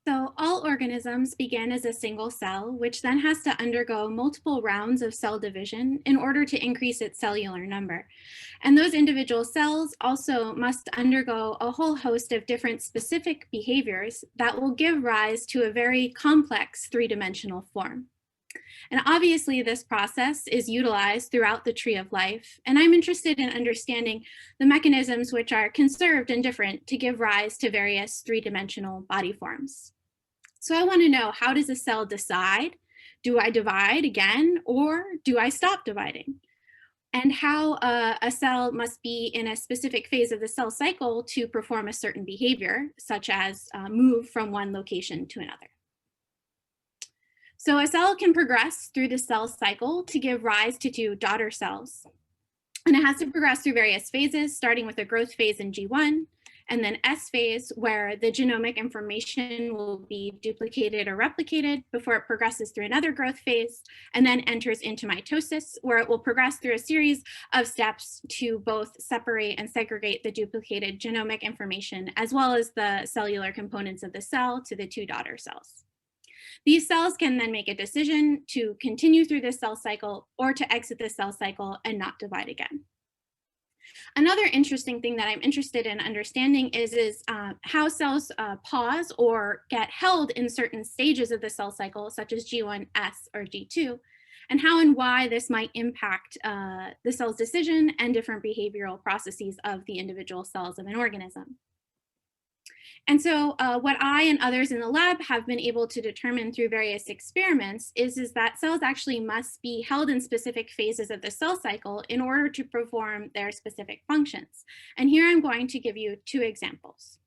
So all organisms begin as a single cell, which then has to undergo multiple rounds of cell division in order to increase its cellular number. And those individual cells also must undergo a whole host of different specific behaviors that will give rise to a very complex three-dimensional form. And obviously, this process is utilized throughout the tree of life. And I'm interested in understanding the mechanisms which are conserved and different to give rise to various three-dimensional body forms. So I want to know, how does a cell decide? Do I divide again, or do I stop dividing? And how a cell must be in a specific phase of the cell cycle to perform a certain behavior, such as move from one location to another. So a cell can progress through the cell cycle to give rise to two daughter cells. And it has to progress through various phases, starting with a growth phase in G1, and then S phase, where the genomic information will be duplicated or replicated before it progresses through another growth phase, and then enters into mitosis, where it will progress through a series of steps to both separate and segregate the duplicated genomic information, as well as the cellular components of the cell, to the two daughter cells. These cells can then make a decision to continue through this cell cycle or to exit the cell cycle and not divide again. Another interesting thing that I'm interested in understanding is how cells pause or get held in certain stages of the cell cycle, such as G1S or G2, and how and why this might impact the cell's decision and different behavioral processes of the individual cells of an organism. And so what I and others in the lab have been able to determine through various experiments is that cells actually must be held in specific phases of the cell cycle in order to perform their specific functions. And here I'm going to give you two examples.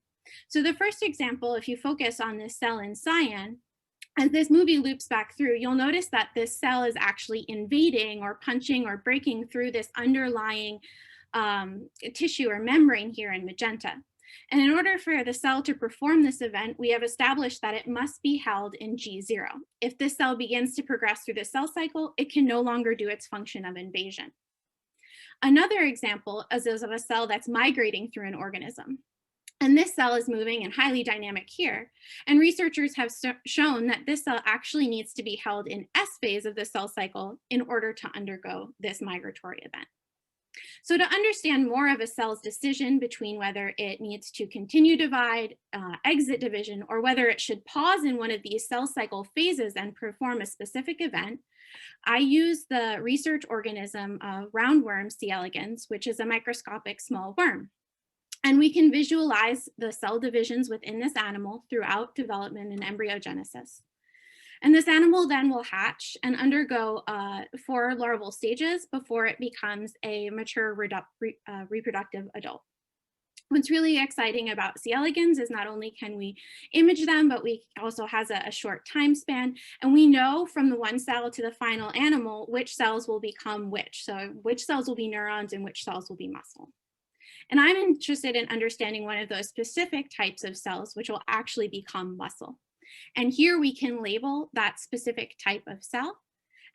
So the first example, if you focus on this cell in cyan, as this movie loops back through, you'll notice that this cell is actually invading or punching or breaking through this underlying tissue or membrane here in magenta. And in order for the cell to perform this event, we have established that it must be held in G0. If this cell begins to progress through the cell cycle, it can no longer do its function of invasion. Another example is of a cell that's migrating through an organism. And this cell is moving and highly dynamic here. And researchers have shown that this cell actually needs to be held in S phase of the cell cycle in order to undergo this migratory event. So to understand more of a cell's decision between whether it needs to continue divide, exit division, or whether it should pause in one of these cell cycle phases and perform a specific event, I use the research organism roundworm C. elegans, which is a microscopic small worm. And we can visualize the cell divisions within this animal throughout development and embryogenesis. And this animal then will hatch and undergo 4 larval stages before it becomes a mature reproductive adult. What's really exciting about C. elegans is not only can we image them, but we also has a short time span. And we know from the one cell to the final animal which cells will become which. So which cells will be neurons and which cells will be muscle. And I'm interested in understanding one of those specific types of cells which will actually become muscle. And here we can label that specific type of cell.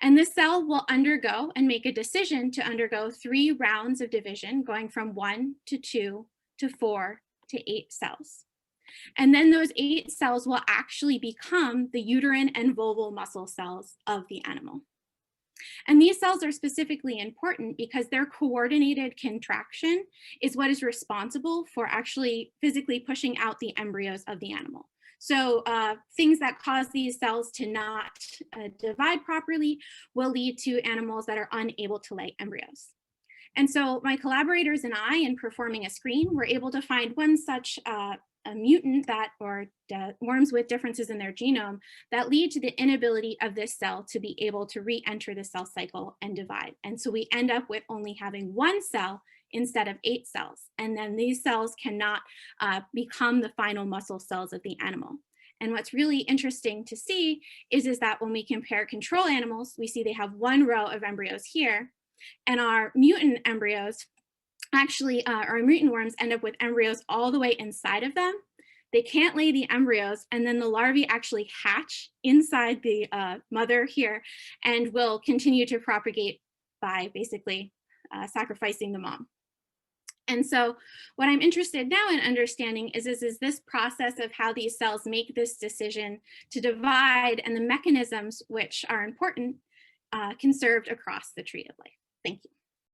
And this cell will undergo and make a decision to undergo 3 rounds of division, going from 1 to 2 to 4 to 8 cells. And then those 8 cells will actually become the uterine and vulval muscle cells of the animal. And these cells are specifically important because their coordinated contraction is what is responsible for actually physically pushing out the embryos of the animal. So things that cause these cells to not divide properly will lead to animals that are unable to lay embryos. And so my collaborators and I, in performing a screen, were able to find one such a mutant or worms with differences in their genome that lead to the inability of this cell to be able to re-enter the cell cycle and divide. And so we end up with only having 1 cell instead of 8 cells. And then these cells cannot become the final muscle cells of the animal. And what's really interesting to see is that when we compare control animals, we see they have 1 row of embryos here, and our mutant embryos actually, our mutant worms end up with embryos all the way inside of them. They can't lay the embryos, and then the larvae actually hatch inside the mother here and will continue to propagate by basically sacrificing the mom. And so what I'm interested now in understanding is this process of how these cells make this decision to divide and the mechanisms which are important conserved across the tree of life. Thank you.